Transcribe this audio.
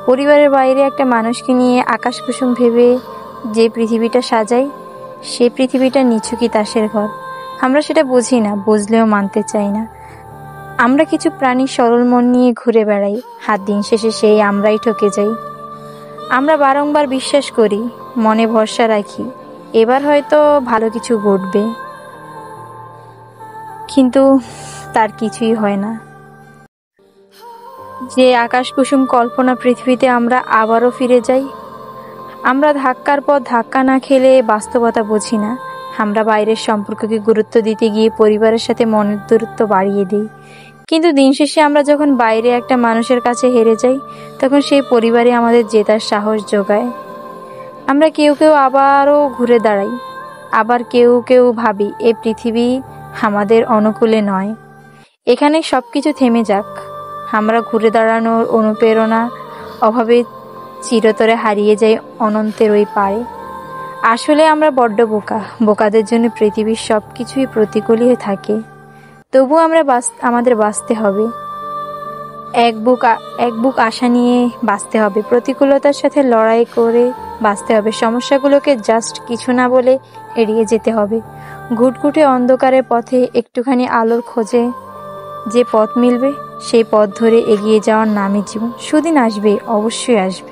পরিবারের বাইরে একটা মানুষকে নিয়ে আকাশ কুসুম ভেবে যে পৃথিবীটা সাজাই, সেই পৃথিবীটা নিছকই তাসের ঘর। আমরা সেটা বুঝি না, বুঝলেও মানতে চাই না। আমরা কিছু প্রাণী সরল মন নিয়ে ঘুরে বেড়াই, হাত দিন শেষে সেই আমরাই ঠকে যাই। আমরা বারংবার বিশ্বাস করি, মনে ভরসা রাখি, এবার হয়তো ভালো কিছু ঘটবে, কিন্তু তার কিছুই হয় না। যে আকাশ কুসুম কল্পনা পৃথিবীতে আমরা আবারও ফিরে যাই। আমরা ধাক্কার পর ধাক্কা না খেলে বাস্তবতা বুঝি না। আমরা বাইরের সম্পর্ককে গুরুত্ব দিতে গিয়ে পরিবারের সাথে মনের দূরত্ব বাড়িয়ে দিই। কিন্তু দিন শেষে আমরা যখন বাইরে একটা মানুষের কাছে হেরে যাই, তখন সেই পরিবারে আমাদের জেতার সাহস যোগায়। আমরা কেউ কেউ আবারও ঘুরে দাঁড়াই, আবার কেউ কেউ ভাবি এ পৃথিবী আমাদের অনুকূলে নয়, এখানে সবকিছু থেমে যাক। আমরা ঘুরে দাঁড়ানোর অনুপ্রেরণা অভাবে চিরতরে হারিয়ে যাই অনন্তের ওই পারে। আসলে আমরা বড্ড বোকা, বোকাদের জন্য পৃথিবীর সবকিছুই প্রতিকূলই হয়ে থাকে। তবু আমাদের বাঁচতে হবে, এক বুক আশা নিয়ে বাঁচতে হবে, প্রতিকূলতার সাথে লড়াই করে বাঁচতে হবে। সমস্যাগুলোকে জাস্ট কিছু না বলে এড়িয়ে যেতে হবে। ঘুটঘুটে অন্ধকারের পথে একটুখানি আলোর খোঁজে যে পথ মিলবে, সেই পথ ধরে এগিয়ে যাওয়ার নামই জীবন। সুদিন আসবে, অবশ্যই আসবে।